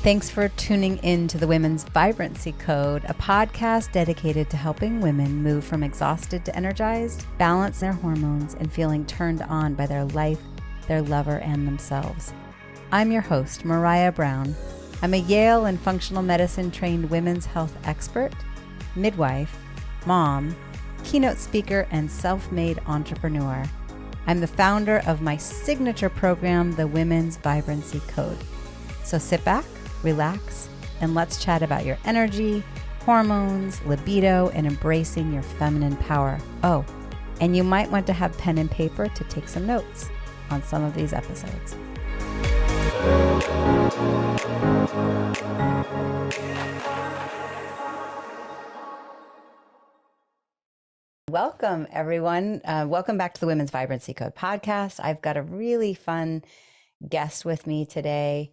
Thanks for tuning in to the Women's Vibrancy Code, a podcast dedicated to helping women move from exhausted to energized, balance their hormones, and feeling turned on by their life, their lover, and themselves. I'm your host, Maraya Brown. I'm a Yale and functional medicine trained women's health expert, midwife, mom, keynote speaker, and self-made entrepreneur. I'm the founder of my signature program, the Women's Vibrancy Code. So sit back, relax, and let's chat about your energy, hormones, libido, and embracing your feminine power. Oh, and you might want to have pen and paper to take some notes on some of these episodes. Welcome, everyone. Welcome back to the Women's Vibrancy Code podcast. I've got a really fun guest with me today.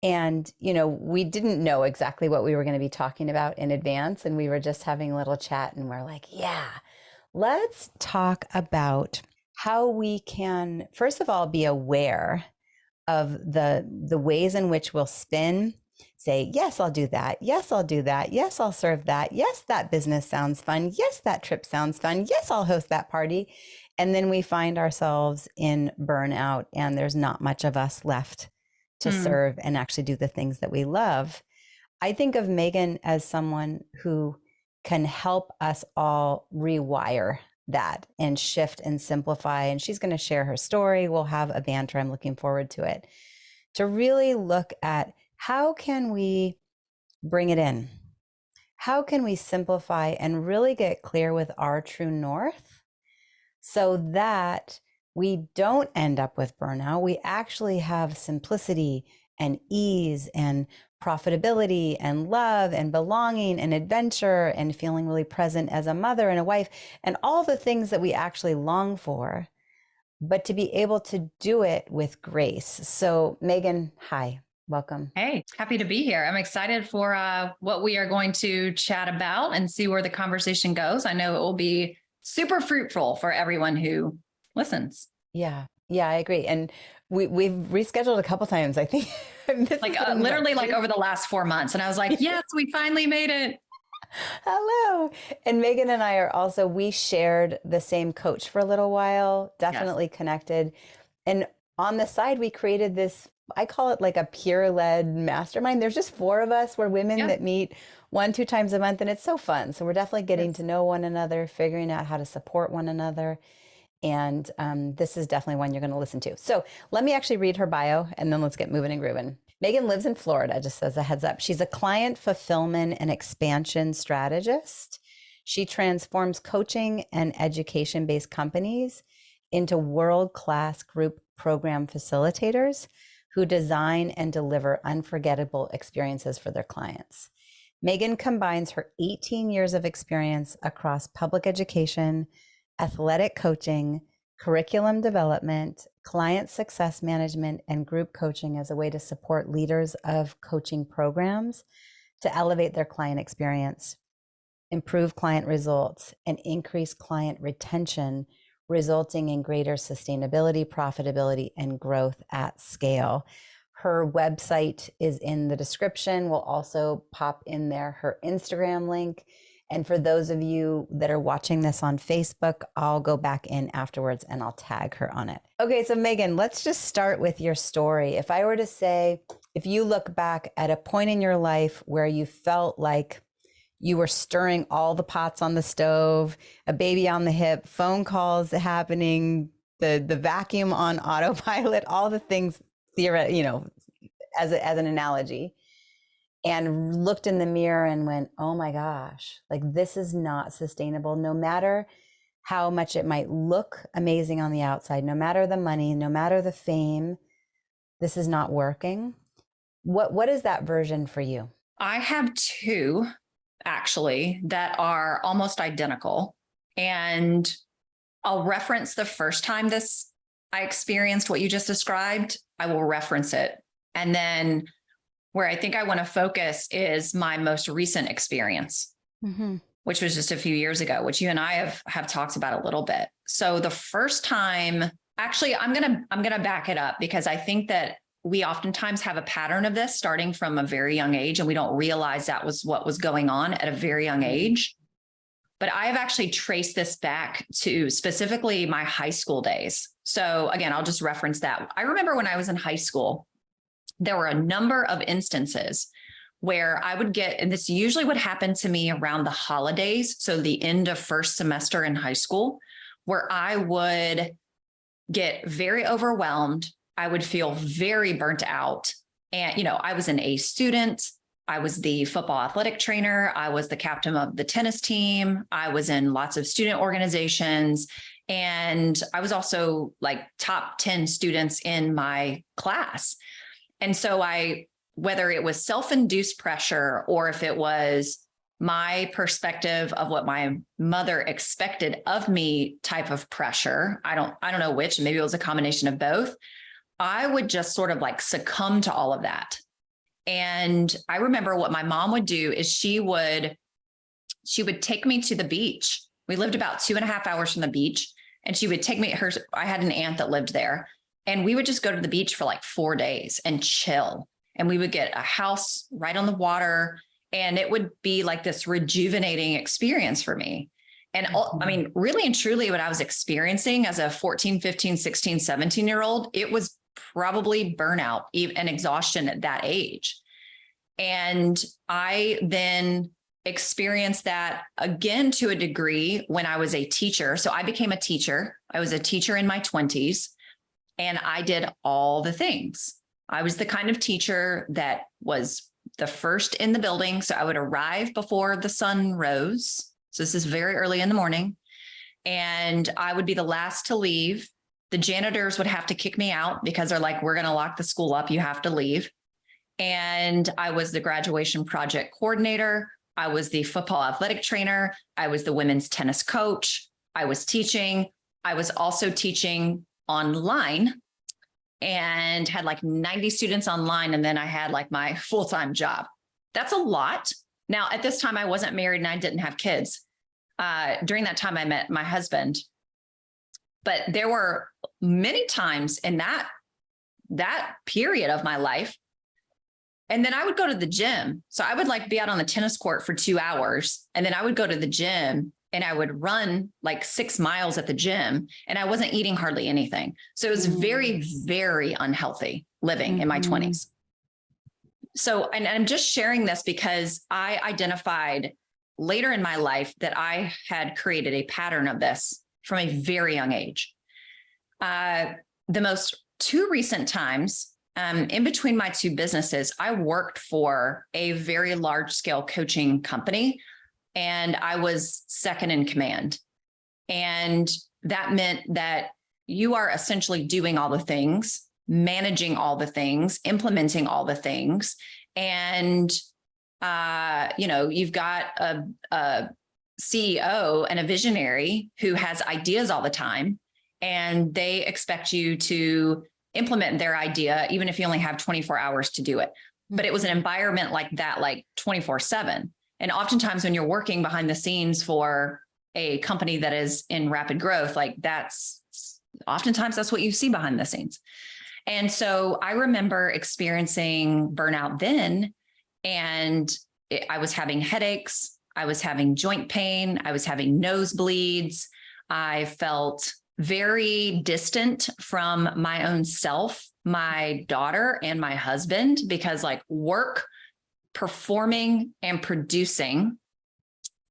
And, we didn't know exactly what we were going to be talking about in advance. And we were just having a little chat and we're like, yeah, let's talk about how we can, first of all, be aware of the ways in which we'll spin, say, yes, I'll do that. Yes, I'll do that. Yes, I'll serve that. Yes, that business sounds fun. Yes, that trip sounds fun. Yes, I'll host that party. And then we find ourselves in burnout and there's not much of us left to serve and actually do the things that we love. I think of Megan as someone who can help us all rewire that and shift and simplify. And she's going to share her story. We'll have a banter. I'm looking forward to it. To really look at how can we bring it in? How can we simplify and really get clear with our true north so that we don't end up with burnout? We actually have simplicity and ease and profitability and love and belonging and adventure and feeling really present as a mother and a wife and all the things that we actually long for, but to be able to do it with grace. So Megan, hi, welcome. Hey, happy to be here. I'm excited for what we are going to chat about and see where the conversation goes. I know it will be super fruitful for everyone who listens. Yeah, I agree. And we've rescheduled a couple times, I think. Literally over the last 4 months. And I was like, yes, we finally made it. Hello. And Megan and I are also, we shared the same coach for a little while, definitely connected. And on the side, we created this, I call it like a peer-led mastermind. There's just 4 of us. We're women that meet 1-2 times a month, and it's so fun. So we're definitely getting to know one another, figuring out how to support one another. And this is definitely one you're going to listen to. So let me actually read her bio and then let's get moving and grooving. Megan lives in Florida, just as a heads up. She's a client fulfillment and expansion strategist. She transforms coaching and education-based companies into world-class group program facilitators who design and deliver unforgettable experiences for their clients. Megan combines her 18 years of experience across public education, athletic coaching, curriculum development, client success management, and group coaching as a way to support leaders of coaching programs to elevate their client experience, improve client results, and increase client retention, resulting in greater sustainability, profitability, and growth at scale. Her website is in the description. We'll also pop in there her Instagram link. And for those of you that are watching this on Facebook, I'll go back in afterwards and I'll tag her on it. Okay, so Megan, let's just start with your story. If I were to say, if you look back at a point in your life where you felt like you were stirring all the pots on the stove, a baby on the hip, phone calls happening, the vacuum on autopilot, all the things as an analogy, and looked in the mirror and went, oh my gosh, like this is not sustainable. No matter how much it might look amazing on the outside, no matter the money, no matter the fame, this is not working. What is that version for you? I have 2 actually that are almost identical. And I'll reference the first time I experienced what you just described. I will reference it. And then where I think I want to focus is my most recent experience, which was just a few years ago, which you and I have talked about a little bit. So the first time, actually, I'm going to back it up because I think that we oftentimes have a pattern of this starting from a very young age, and we don't realize that was what was going on at a very young age. But I have actually traced this back to specifically my high school days. So again, I'll just reference that. I remember when I was in high school, there were a number of instances where I would get, and this usually would happen to me around the holidays, so the end of first semester in high school, where I would get very overwhelmed. I would feel very burnt out. And, you know, I was an A student. I was the football athletic trainer. I was the captain of the tennis team. I was in lots of student organizations. And I was also like top 10 students in my class. And so whether it was self-induced pressure or if it was my perspective of what my mother expected of me type of pressure, I don't know which, maybe it was a combination of both. I would just sort of like succumb to all of that. And I remember what my mom would do is she would take me to the beach. We lived about 2.5 hours from the beach, and she would take me, I had an aunt that lived there, and we would just go to the beach for like 4 days and chill. And we would get a house right on the water, and it would be like this rejuvenating experience for me. And I mean, really and truly what I was experiencing as a 14, 15, 16, 17-year-old, it was probably burnout and exhaustion at that age. And I then experienced that again to a degree when I was a teacher. So I became a teacher. I was a teacher in my 20s, and I did all the things. I was the kind of teacher that was the first in the building. So I would arrive before the sun rose. So this is very early in the morning, and I would be the last to leave. The janitors would have to kick me out because they're like, we're going to lock the school up. You have to leave. And I was the graduation project coordinator. I was the football athletic trainer. I was the women's tennis coach. I was teaching. I was also teaching online and had like 90 students online. And then I had like my full-time job. That's a lot. Now, at this time, I wasn't married and I didn't have kids. During that time, I met my husband. But there were many times in that period of my life. And then I would go to the gym. So I would like be out on the tennis court for 2 hours. And then I would go to the gym and I would run like 6 miles at the gym, and I wasn't eating hardly anything. So it was very, very unhealthy living in my 20s. So, and I'm just sharing this because I identified later in my life that I had created a pattern of this from a very young age. The most 2 recent times, in between my 2 businesses, I worked for a very large scale coaching company, and I was second in command. And that meant that you are essentially doing all the things, managing all the things, implementing all the things. And, you've got a CEO and a visionary who has ideas all the time, and they expect you to implement their idea, even if you only have 24 hours to do it. But it was an environment like that, like 24/7. And oftentimes when you're working behind the scenes for a company that is in rapid growth, like oftentimes that's what you see behind the scenes. And so I remember experiencing burnout then, and I was having headaches. I was having joint pain. I was having nosebleeds. I felt very distant from my own self, my daughter, and my husband, because like work, performing and producing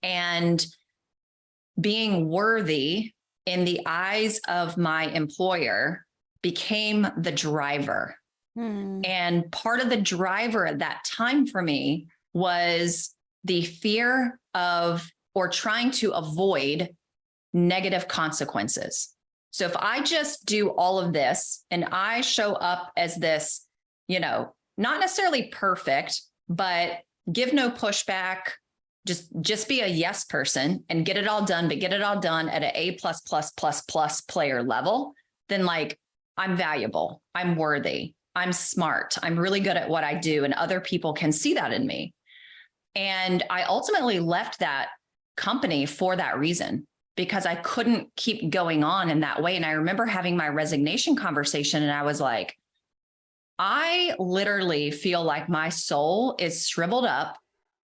and being worthy in the eyes of my employer became the driver. And part of the driver at that time for me was the fear of, or trying to avoid, negative consequences. So if I just do all of this and I show up as this, not necessarily perfect, but give no pushback, just be a yes person and get it all done, but get it all done at an A++++ player level, then like I'm valuable, I'm worthy, I'm smart, I'm really good at what I do, and other people can see that in me. And I ultimately left that company for that reason, because I couldn't keep going on in that way. And I remember having my resignation conversation, and I was like, I literally feel like my soul is shriveled up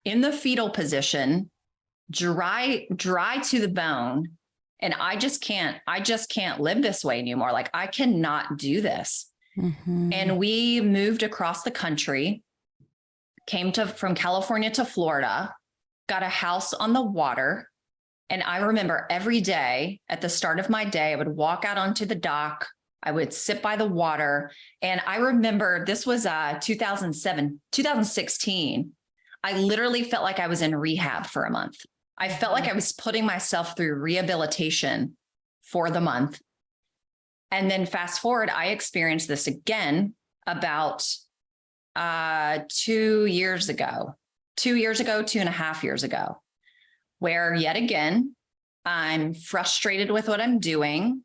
in the fetal position, dry to the bone. And I just can't live this way anymore. Like, I cannot do this. Mm-hmm. And we moved across the country, from California to Florida, got a house on the water. And I remember every day at the start of my day, I would walk out onto the dock. I would sit by the water. And I remember this was 2016. I literally felt like I was in rehab for a month. I felt like I was putting myself through rehabilitation for the month. And then fast forward, I experienced this again about 2 years ago, 2.5 years ago, where yet again, I'm frustrated with what I'm doing.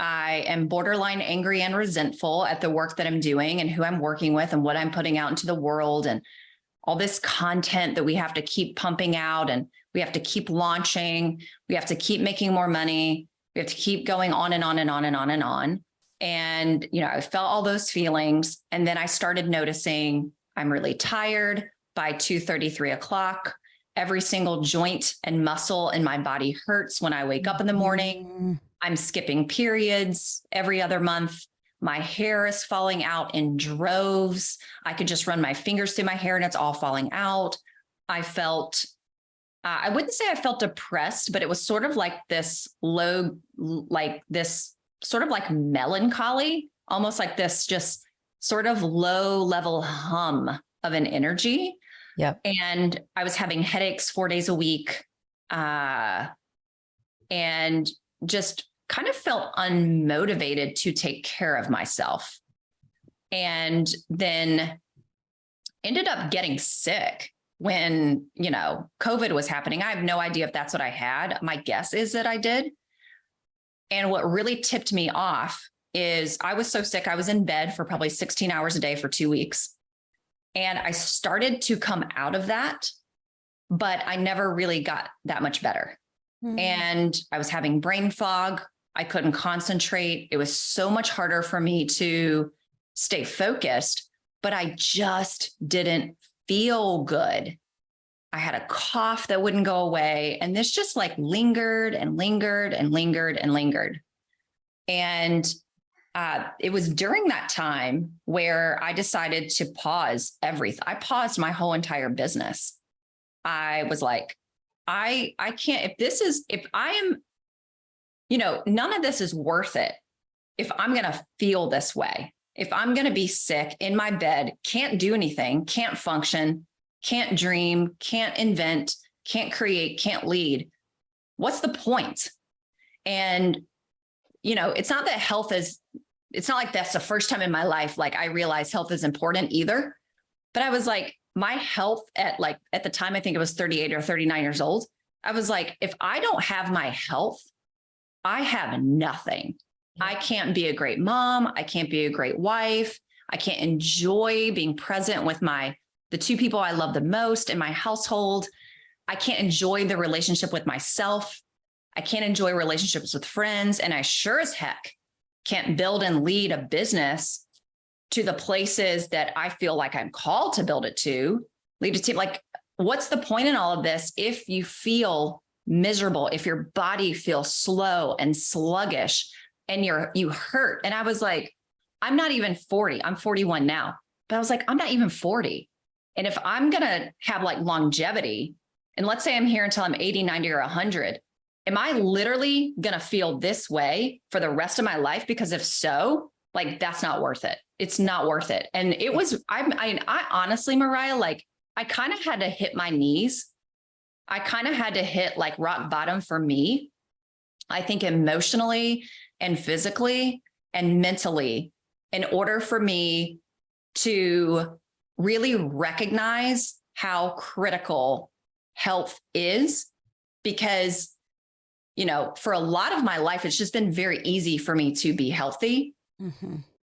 I am borderline angry and resentful at the work that I'm doing and who I'm working with and what I'm putting out into the world and all this content that we have to keep pumping out and we have to keep launching. We have to keep making more money. We have to keep going on and on and on and on and on. And, I felt all those feelings. And then I started noticing I'm really tired by 2:30, 3 o'clock. Every single joint and muscle in my body hurts when I wake up in the morning. I'm skipping periods every other month. My hair is falling out in droves. I could just run my fingers through my hair and it's all falling out. I felt, I wouldn't say I felt depressed, but it was sort of like this sort of like melancholy, almost like this just sort of low level hum of an energy. Yep. And I was having headaches 4 days a week, and just kind of felt unmotivated to take care of myself. And then ended up getting sick when, COVID was happening. I have no idea if that's what I had. My guess is that I did. And what really tipped me off is I was so sick. I was in bed for probably 16 hours a day for 2 weeks. And I started to come out of that, but I never really got that much better. Mm-hmm. And I was having brain fog. I couldn't concentrate. It was so much harder for me to stay focused, but I just didn't feel good. I had a cough that wouldn't go away. And this just like lingered and lingered and lingered and lingered. And it was during that time where I decided to pause everything. I paused my whole entire business. I was like, I can't, if I am, none of this is worth it. If I'm going to feel this way, if I'm going to be sick in my bed, can't do anything, can't function, can't dream, can't invent, can't create, can't lead, what's the point? And, it's not that it's not like that's the first time in my life, like I realized health is important either. But I was like, my health at the time, I think it was 38 or 39 years old. I was like, if I don't have my health, I have nothing. Yeah. I can't be a great mom. I can't be a great wife. I can't enjoy being present with the two people I love the most in my household. I can't enjoy the relationship with myself. I can't enjoy relationships with friends. And I sure as heck can't build and lead a business to the places that I feel like I'm called to build it to, lead a team. Like, what's the point in all of this if you feel miserable, if your body feels slow and sluggish and you hurt? And I was like, I'm not even 40. I'm 41 now. But I was like, I'm not even 40. And if I'm going to have like longevity, and let's say I'm here until I'm 80, 90, or 100, am I literally going to feel this way for the rest of my life? Because if so, like, that's not worth it. It's not worth it. And it was, I honestly, Maraya, like, I kind of had to hit my knees. I kind of had to hit like rock bottom for me. I think emotionally and physically and mentally, in order for me to really recognize how critical health is. Because, for a lot of my life, it's just been very easy for me to be healthy,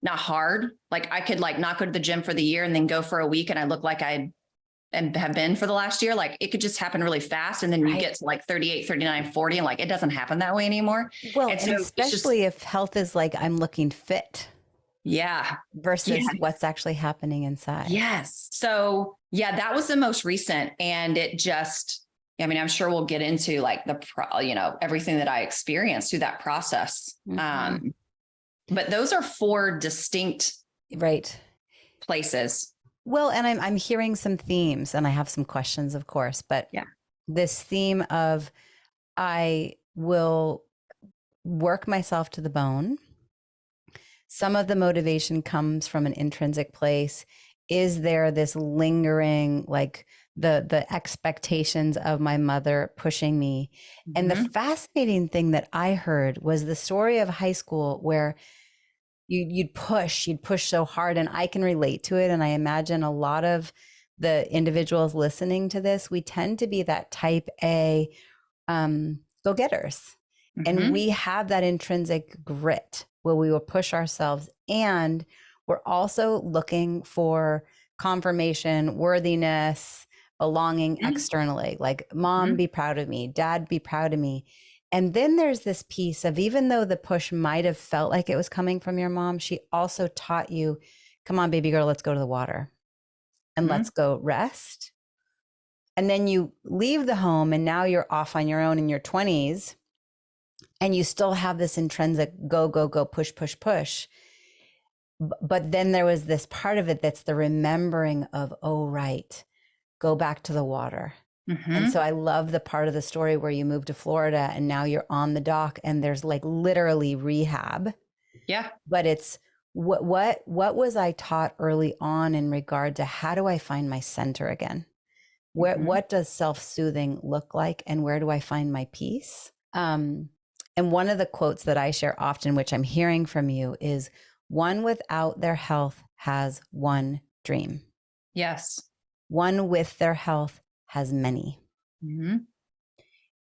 not hard. Like, I could not go to the gym for the year and then go for a week and I look like I have been for the last year. Like, it could just happen really fast. And then you get to 38, 39, 40, and it doesn't happen that way anymore. Well, and so especially if health is like, I'm looking fit. Yeah. versus what's actually happening inside. Yes. So yeah, that was the most recent. And it just, I mean, I'm sure we'll get into like everything that I experienced through that process. But those are four distinct places. Well, and I'm hearing some themes, and I have some questions, of course, but this theme of I will work myself to the bone. Some of the motivation comes from an intrinsic place. Is there this lingering, like the expectations of my mother pushing me? And the fascinating thing that I heard was the story of high school where you'd push so hard, and I can relate to it. And I imagine a lot of the individuals listening to this, we tend to be that type A go-getters. And we have that intrinsic grit where we will push ourselves. And we're also looking for confirmation, worthiness, belonging externally, like mom, be proud of me, dad, be proud of me. And then there's this piece of, even though the push might have felt like it was coming from your mom, she also taught you, come on, baby girl, let's go to the water and let's go rest. And then you leave the home and now you're off on your own in your 20s. And you still have this intrinsic go, go, go, push, push, push. But then there was this part of it that's the remembering of, oh, right, go back to the water. And so I love the part of the story where you moved to Florida and now you're on the dock and there's like literally rehab. Yeah. But it's what was I taught early on in regard to how do I find my center again? What does self-soothing look like, and where do I find my peace? And one of the quotes that I share often, which I'm hearing from you, is one without their health has one dream. Yes. One with their health has many.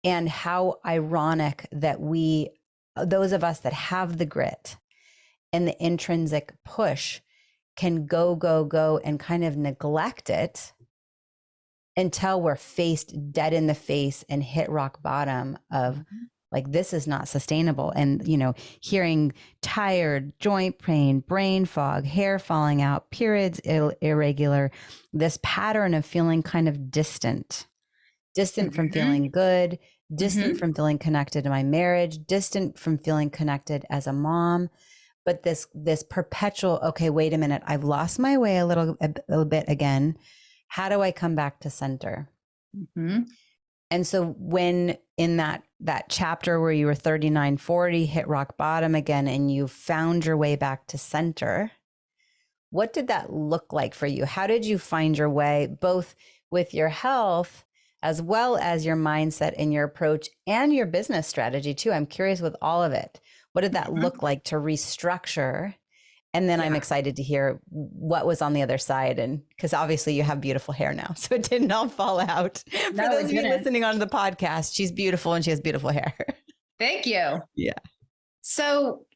And how ironic that those of us that have the grit and the intrinsic push can go, go, go and kind of neglect it until we're faced dead in the face and hit rock bottom of like, this is not sustainable. And, hearing tired, joint pain, brain fog, hair falling out, periods irregular, this pattern of feeling kind of distant from feeling good, distant from feeling connected to my marriage, distant from feeling connected as a mom. But this perpetual, okay, wait a minute, I've lost my way a little bit again. How do I come back to center? And so when in that chapter where you were 39, 40, hit rock bottom again, and you found your way back to center, what did that look like for you? How did you find your way, both with your health as well as your mindset and your approach and your business strategy too? I'm curious with all of it. What did that look like to restructure? And then I'm excited to hear what was on the other side. And because obviously you have beautiful hair now, so it didn't all fall out. For those of you listening on the podcast, she's beautiful and she has beautiful hair. Thank you. Yeah. So,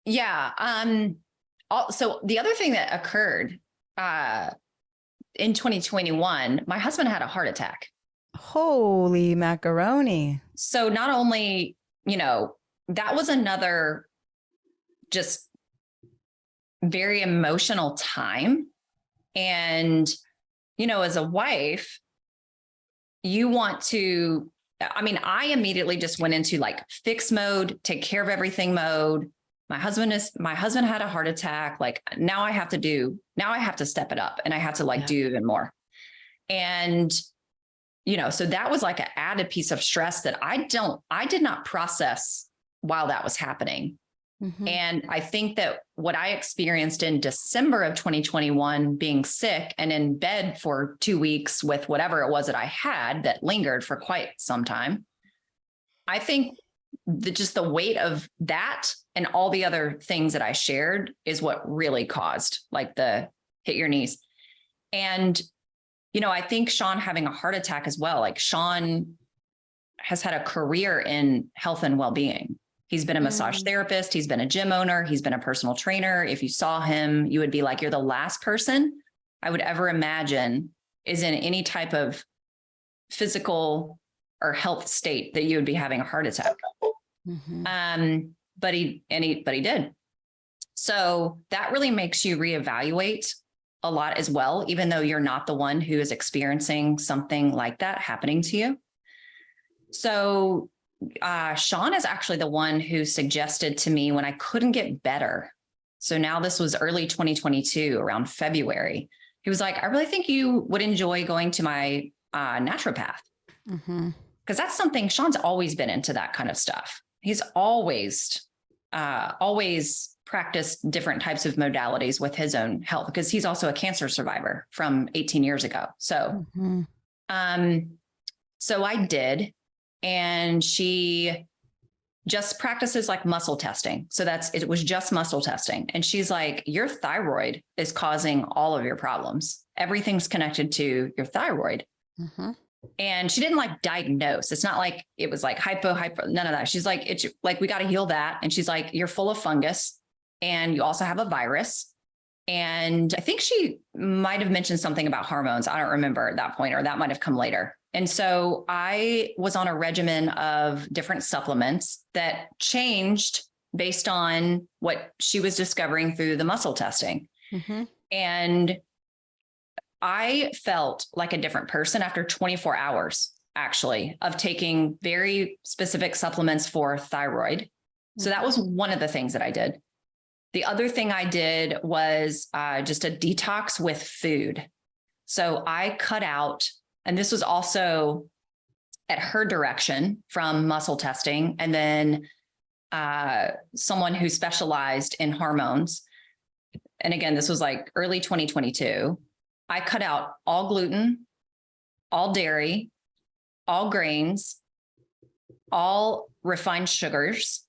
so the other thing that occurred in 2021, my husband had a heart attack. Holy macaroni. So not only, that was another just very emotional time. And, as a wife, you want to, I immediately just went into like fix mode, take care of everything mode. My husband had a heart attack. Like now I have to step it up and I have to do even more. And, so that was like an added piece of stress that I did not process while that was happening. And I think that what I experienced in December of 2021, being sick and in bed for 2 weeks with whatever it was that I had that lingered for quite some time, I think just the weight of that and all the other things that I shared is what really caused like the hit your knees. And, I think Sean having a heart attack as well, like Sean has had a career in health and well-being. He's been a massage therapist. He's been a gym owner. He's been a personal trainer. If you saw him, you would be like, you're the last person I would ever imagine is in any type of physical or health state that you would be having a heart attack. But he did. So that really makes you reevaluate a lot as well, even though you're not the one who is experiencing something like that happening to you. So Sean is actually the one who suggested to me when I couldn't get better. So now this was early 2022, around February. He was like, I really think you would enjoy going to my naturopath. Because that's something Sean's always been into, that kind of stuff. He's always practiced different types of modalities with his own health, because he's also a cancer survivor from 18 years ago. So, so I did, and she just practices like muscle testing. So it was just muscle testing. And she's like, your thyroid is causing all of your problems. Everything's connected to your thyroid. And she didn't like diagnose. It's not like it was like hypo, none of that. She's like, it's like, we got to heal that. And she's like, you're full of fungus, and you also have a virus. And I think she might've mentioned something about hormones. I don't remember at that point, or that might've come later. And so I was on a regimen of different supplements that changed based on what she was discovering through the muscle testing. And I felt like a different person after 24 hours, actually, of taking very specific supplements for thyroid. So that was one of the things that I did. The other thing I did was just a detox with food. So I cut out, and this was also at her direction from muscle testing, and then someone who specialized in hormones. And again, this was like early 2022. I cut out all gluten, all dairy, all grains, all refined sugars.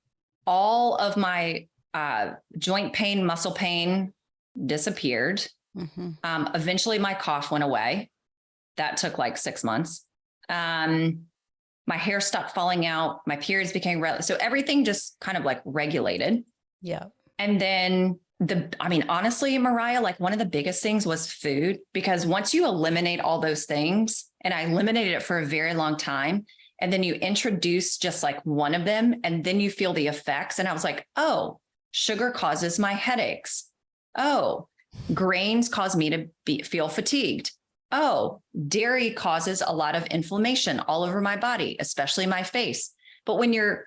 All of my joint pain, muscle pain disappeared. Eventually my cough went away. That took like 6 months. My hair stopped falling out. My periods became so everything just kind of like regulated. Yeah. And then honestly, Maraya, like one of the biggest things was food, because once you eliminate all those things, and I eliminated it for a very long time, and then you introduce just like one of them, and then you feel the effects. And I was like, oh, sugar causes my headaches. Oh, grains cause me to feel fatigued. Oh, dairy causes a lot of inflammation all over my body, especially my face. But when you're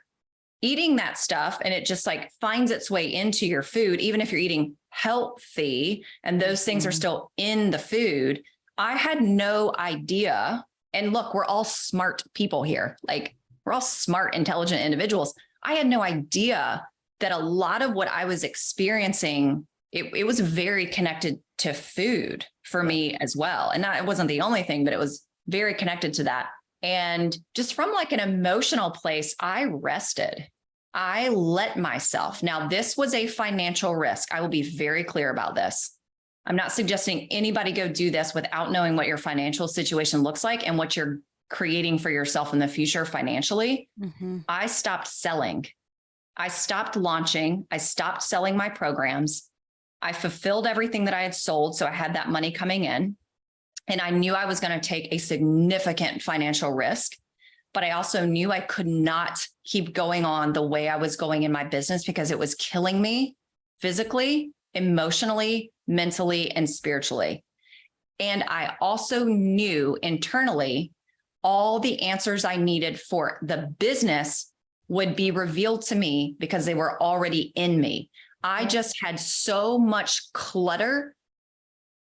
eating that stuff and it just like finds its way into your food, even if you're eating healthy and those things are still in the food, I had no idea. And look, we're all smart people here. Like, we're all smart, intelligent individuals. I had no idea that a lot of what I was experiencing, it was very connected to food for me as well. And it wasn't the only thing, but it was very connected to that. And just from like an emotional place, I rested. I let myself. Now, this was a financial risk. I will be very clear about this. I'm not suggesting anybody go do this without knowing what your financial situation looks like and what you're creating for yourself in the future financially. I stopped selling. I stopped launching. I stopped selling my programs. I fulfilled everything that I had sold. So I had that money coming in. And I knew I was going to take a significant financial risk, but I also knew I could not keep going on the way I was going in my business, because it was killing me physically, emotionally, mentally, and spiritually. And I also knew internally all the answers I needed for the business would be revealed to me because they were already in me. I just had so much clutter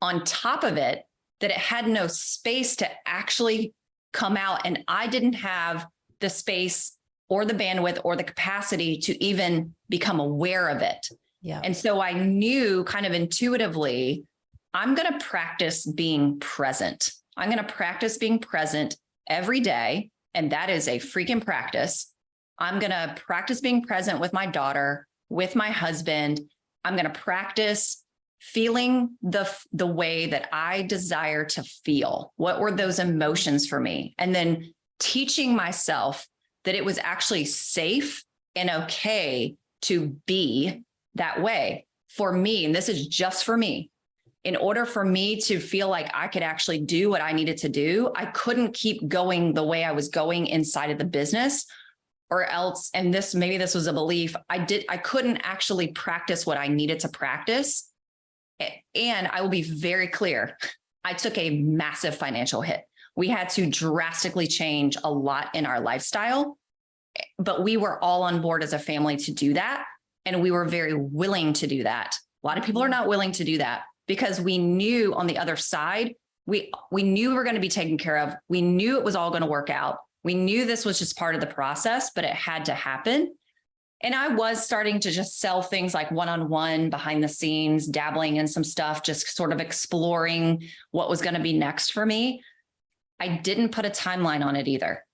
on top of it that it had no space to actually come out. And I didn't have the space or the bandwidth or the capacity to even become aware of it. Yeah. And so I knew kind of intuitively, I'm going to practice being present. I'm going to practice being present every day. And that is a freaking practice. I'm going to practice being present with my daughter, with my husband. I'm going to practice feeling the way that I desire to feel. What were those emotions for me? And then teaching myself that it was actually safe and okay to be that way for me. And this is just for me. In order for me to feel like I could actually do what I needed to do, I couldn't keep going the way I was going inside of the business, or else, and maybe this was a belief, I couldn't actually practice what I needed to practice. And I will be very clear, I took a massive financial hit. We had to drastically change a lot in our lifestyle, but we were all on board as a family to do that. And we were very willing to do that. A lot of people are not willing to do that because we knew on the other side, we knew we were going to be taken care of. We knew it was all going to work out. We knew this was just part of the process, but it had to happen. And I was starting to just sell things like one-on-one behind the scenes, dabbling in some stuff, just sort of exploring what was going to be next for me. I didn't put a timeline on it either.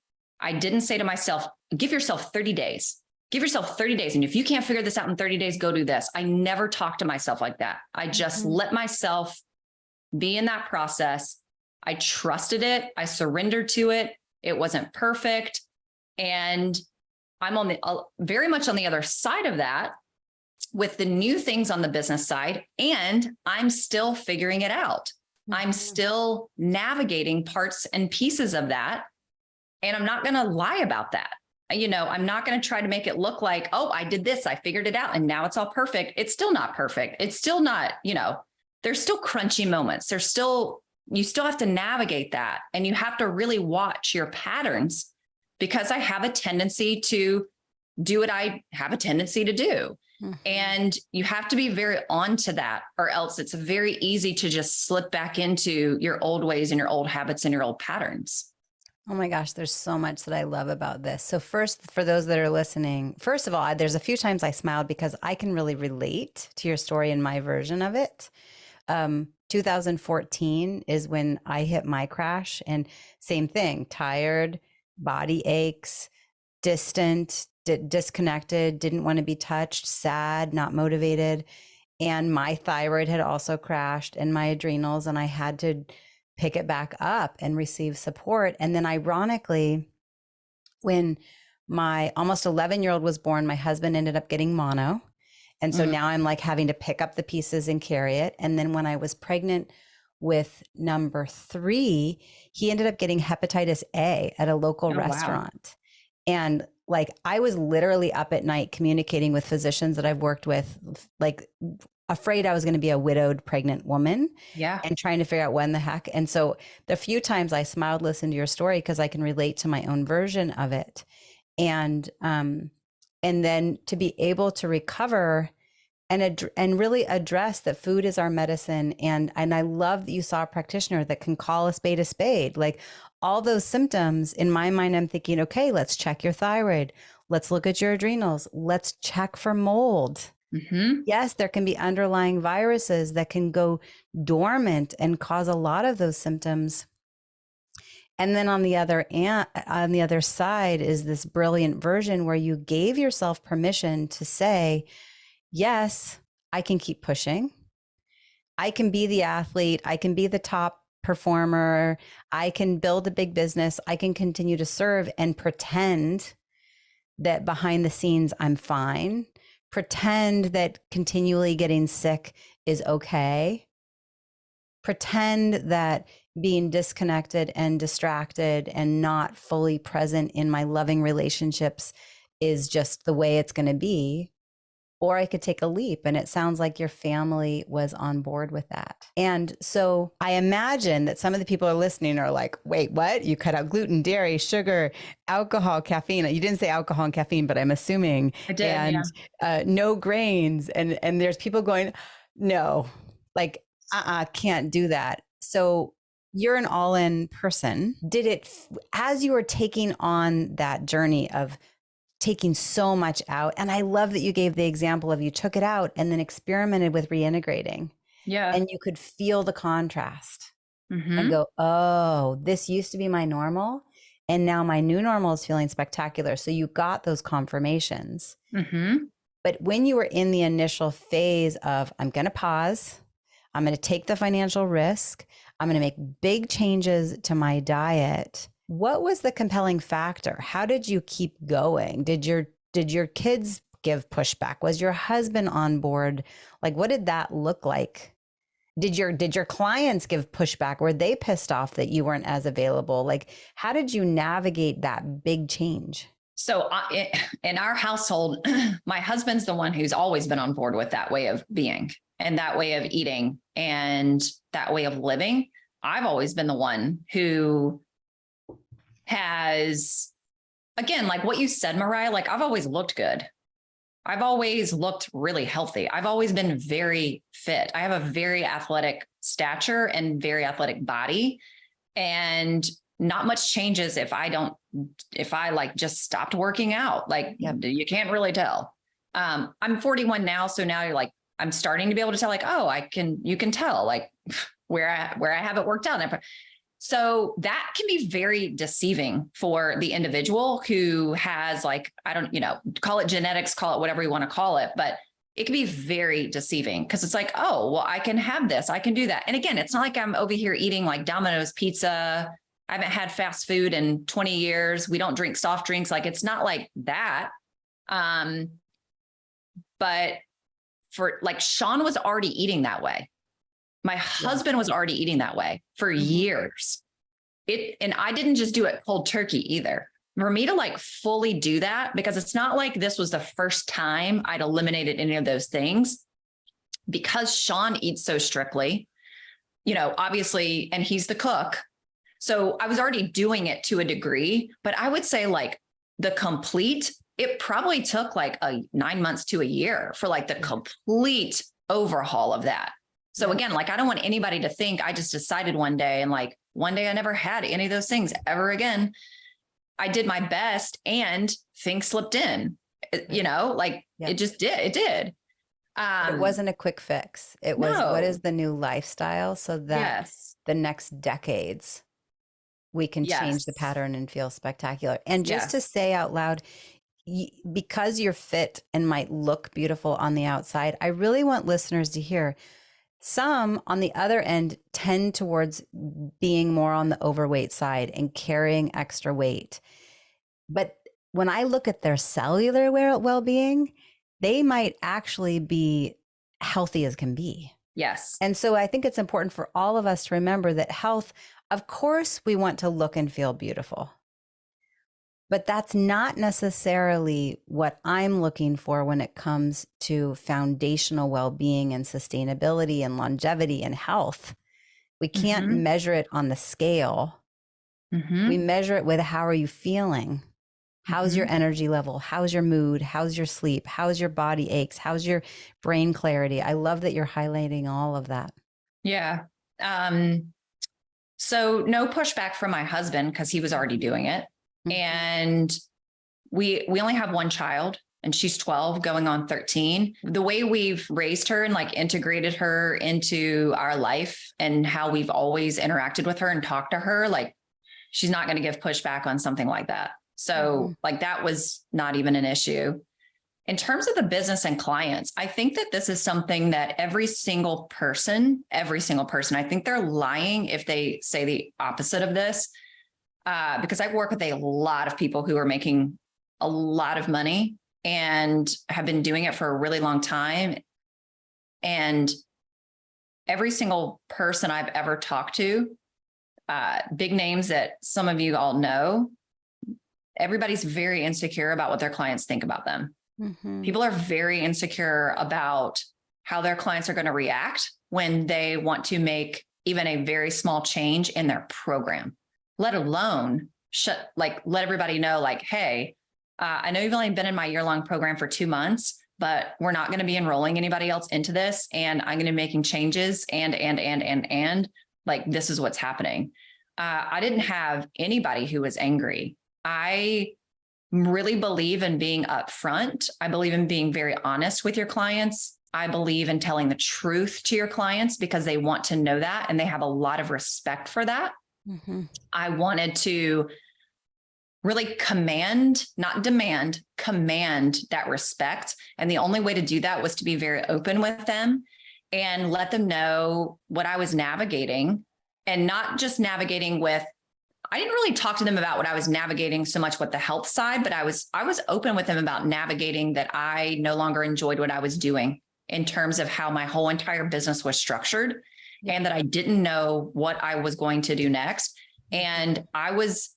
I didn't say to myself, give yourself 30 days. Give yourself 30 days. And if you can't figure this out in 30 days, go do this. I never talked to myself like that. I just let myself be in that process. I trusted it. I surrendered to it. It wasn't perfect. And I'm very much on the other side of that with the new things on the business side. And I'm still figuring it out. I'm still navigating parts and pieces of that. And I'm not going to lie about that. I'm not going to try to make it look like, oh, I did this, I figured it out, and now it's all perfect. It's still not perfect. It's still not, there's still crunchy moments. You still have to navigate that. And you have to really watch your patterns, because I have a tendency to do what I have a tendency to do. And you have to be very on to that, or else it's very easy to just slip back into your old ways and your old habits and your old patterns. Oh my gosh, there's so much that I love about this. So first, for those that are listening, first of all, there's a few times I smiled because I can really relate to your story and my version of it. 2014 is when I hit my crash, and same thing, tired, body aches, distant, disconnected, didn't want to be touched, sad, not motivated. And my thyroid had also crashed, and my adrenals, and I had to pick it back up and receive support. And then ironically, when my almost 11-year-old was born, my husband ended up getting mono. And so now I'm like having to pick up the pieces and carry it. And then when I was pregnant with number 3, he ended up getting hepatitis A at a local restaurant. Wow. And like, I was literally up at night communicating with physicians that I've worked with, like afraid I was going to be a widowed pregnant woman. Yeah. And trying to figure out when the heck. And so the few times I smiled, listened to your story, because I can relate to my own version of it. And then to be able to recover and really address that food is our medicine. And I love that you saw a practitioner that can call a spade. Like all those symptoms, in my mind, I'm thinking, okay, let's check your thyroid. Let's look at your adrenals. Let's check for mold. Yes, there can be underlying viruses that can go dormant and cause a lot of those symptoms. And then on the other side is this brilliant version where you gave yourself permission to say, yes, I can keep pushing. I can be the athlete. I can be the top performer. I can build a big business. I can continue to serve and pretend that behind the scenes I'm fine. Pretend that continually getting sick is okay. Pretend that being disconnected and distracted and not fully present in my loving relationships is just the way it's going to be. Or I could take a leap. And it sounds like your family was on board with that. And so I imagine that some of the people are listening are like, wait, what? You cut out gluten, dairy, sugar, alcohol, caffeine. You didn't say alcohol and caffeine, but I'm assuming. I did, and no grains. And there's people going, no, like, can't do that. So you're an all-in person. Did it, as you were taking on that journey of taking so much out. And I love that you gave the example of you took it out and then experimented with reintegrating. Yeah. And you could feel the contrast and go, oh, this used to be my normal. And now my new normal is feeling spectacular. So you got those confirmations. But when you were in the initial phase of, I'm going to pause, I'm going to take the financial risk, I'm going to make big changes to my diet. What was the compelling factor? How did you keep going? Did your kids give pushback? Was your husband on board? Like, what did that look like? Did your clients give pushback? Were they pissed off that you weren't as available? Like, how did you navigate that big change? So in our household, my husband's the one who's always been on board with that way of being and that way of eating and that way of living. I've always been the one who has, again, like what you said, Maraya, like I've always looked good. I've always looked really healthy. I've always been very fit. I have a very athletic stature and very athletic body. And not much changes if I like just stopped working out. Like you can't really tell. I'm 41 now. So now you're like, I'm starting to be able to tell like, oh, you can tell like where I haven't worked out. So that can be very deceiving for the individual who has like, I don't, call it genetics, call it whatever you want to call it, but it can be very deceiving because it's like, oh, well, I can have this, I can do that. And again, it's not like I'm over here eating like Domino's pizza. I haven't had fast food in 20 years. We don't drink soft drinks. Like, it's not like that. But for like, Sean was already eating that way. My husband was already eating that way for years. And I didn't just do it cold turkey either. For me to like fully do that, because it's not like this was the first time I'd eliminated any of those things, because Sean eats so strictly, obviously, and he's the cook. So I was already doing it to a degree, but I would say like it probably took like 9 months to a year for like the complete overhaul of that. So again, like, I don't want anybody to think I just decided one day and like one day I never had any of those things ever again. I did my best and things slipped in, it just did. It did. It wasn't a quick fix. It was, what is the new lifestyle so that the next decades we can change the pattern and feel spectacular. And just to say out loud, because you're fit and might look beautiful on the outside, I really want listeners to hear some on the other end tend towards being more on the overweight side and carrying extra weight. But when I look at their cellular well-being, they might actually be healthy as can be. Yes. And so I think it's important for all of us to remember that health, of course, we want to look and feel beautiful. But that's not necessarily what I'm looking for when it comes to foundational well-being and sustainability and longevity and health. We can't measure it on the scale. We measure it with how are you feeling? How's your energy level? How's your mood? How's your sleep? How's your body aches? How's your brain clarity? I love that you're highlighting all of that. Yeah. So no pushback from my husband because he was already doing it. And we only have one child and she's 12 going on 13. The way we've raised her and like integrated her into our life and how we've always interacted with her and talked to her, like she's not going to give pushback on something like that. So like that was not even an issue. In terms of the business and clients, I think that this is something that every single person, I think they're lying if they say the opposite of this. Because I work with a lot of people who are making a lot of money and have been doing it for a really long time. And every single person I've ever talked to, big names that some of you all know, everybody's very insecure about what their clients think about them. People are very insecure about how their clients are going to react when they want to make even a very small change in their program, let alone let everybody know, like, hey, I know you've only been in my year-long program for 2 months, but we're not going to be enrolling anybody else into this. And I'm going to be making changes and like, this is what's happening. I didn't have anybody who was angry. I really believe in being upfront. I believe in being very honest with your clients. I believe in telling the truth to your clients because they want to know that and they have a lot of respect for that. I wanted to really command, not demand, command that respect. And the only way to do that was to be very open with them and let them know what I was navigating, and not just navigating with, I didn't really talk to them about what I was navigating so much with the health side, but I was open with them about navigating that I no longer enjoyed what I was doing in terms of how my whole entire business was structured, and that I didn't know what I was going to do next. And I was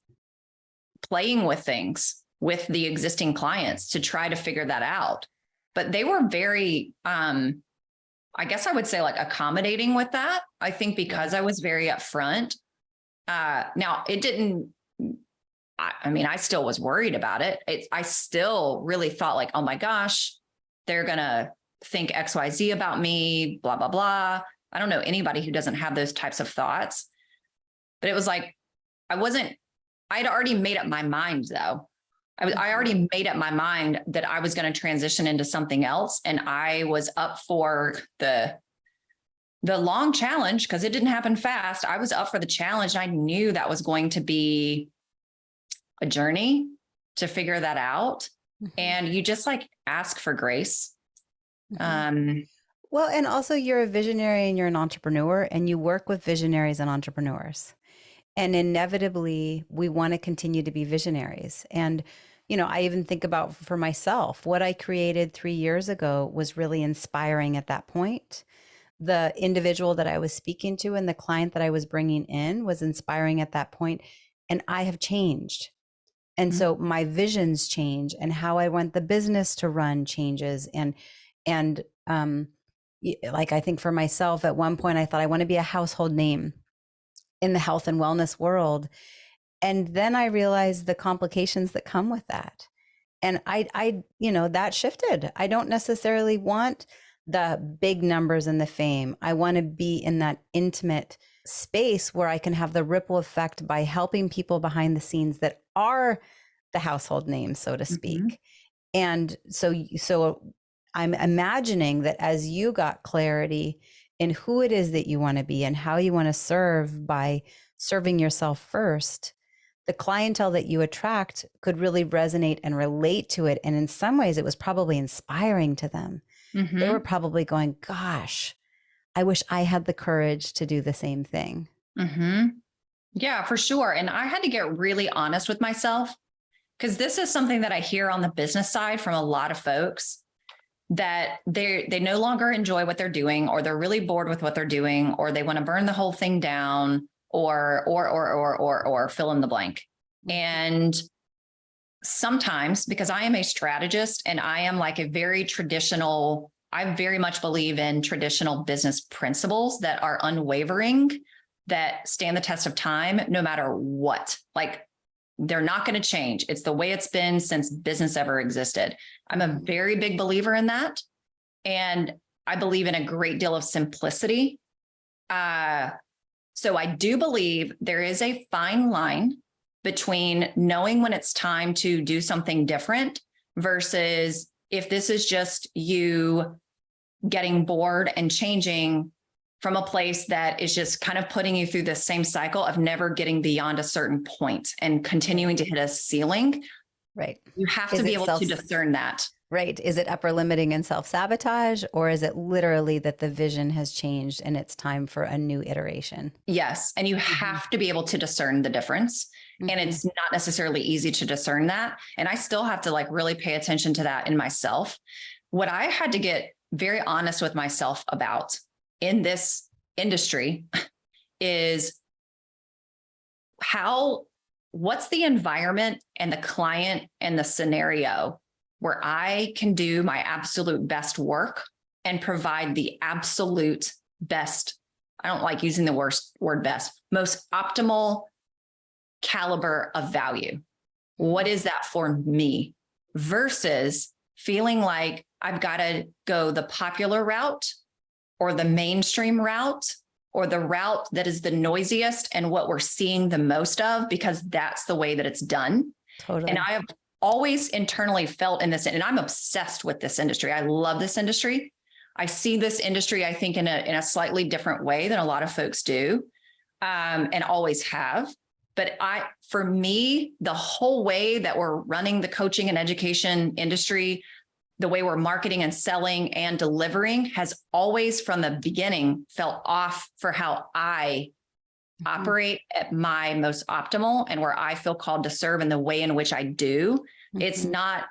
playing with things with the existing clients to try to figure that out. But they were very, I guess I would say like accommodating with that. I think because I was very upfront. Now it didn't, I mean, I still was worried about it. I still really thought like, oh my gosh, they're going to think XYZ about me, blah, blah, blah. I don't know anybody who doesn't have those types of thoughts, but it was like, I'd already made up my mind though. I already made up my mind that I was going to transition into something else. And I was up for the long challenge because it didn't happen fast. I was up for the challenge. I knew that was going to be a journey to figure that out. And you just like ask for grace. Well, and also you're a visionary and you're an entrepreneur and you work with visionaries and entrepreneurs. And inevitably, we want to continue to be visionaries. And, you know, I even think about for myself, what I created 3 years ago was really inspiring at that point. The individual that I was speaking to and the client that I was bringing in was inspiring at that point. And I have changed. And so my visions change and how I want the business to run changes. And like, I think for myself, at one point, I thought I want to be a household name in the health and wellness world. And then I realized the complications that come with that. And I, you know, that shifted. I don't necessarily want the big numbers and the fame. I want to be in that intimate space where I can have the ripple effect by helping people behind the scenes that are the household names, so to speak. And so I'm imagining that as you got clarity in who it is that you want to be and how you want to serve by serving yourself first, the clientele that you attract could really resonate and relate to it. And in some ways, it was probably inspiring to them. They were probably going, gosh, I wish I had the courage to do the same thing. Yeah, for sure. And I had to get really honest with myself because this is something that I hear on the business side from a lot of folks, that they no longer enjoy what they're doing, or they're really bored with what they're doing, or they want to burn the whole thing down, or fill in the blank. And sometimes, because I am a strategist and I am like I very much believe in traditional business principles that are unwavering, that stand the test of time, no matter what. Like, they're not going to change. It's the way it's been since business ever existed. I'm a very big believer in that. And I believe in a great deal of simplicity. So I do believe there is a fine line between knowing when it's time to do something different versus if this is just you getting bored and changing from a place that is just kind of putting you through the same cycle of never getting beyond a certain point and continuing to hit a ceiling. Right. You have to be able to discern that. Right. Is it upper limiting and self-sabotage, or is it literally that the vision has changed and it's time for a new iteration? Yes. And you have to be able to discern the difference. And it's not necessarily easy to discern that. And I still have to like really pay attention to that in myself. What I had to get very honest with myself about in this industry is what's the environment and the client and the scenario where I can do my absolute best work and provide the absolute best. I don't like using the word best, most optimal caliber of value. What is that for me versus feeling like I've got to go the popular route or the mainstream route or the route that is the noisiest and what we're seeing the most of, because that's the way that it's done. Totally. And I have always internally felt in this, and I'm obsessed with this industry. I love this industry. I see this industry, I think, in a slightly different way than a lot of folks do, and always have. But for me, the whole way that we're running the coaching and education industry, the way we're marketing and selling and delivering has always from the beginning felt off for how I operate at my most optimal and where I feel called to serve in the way in which I do. It's not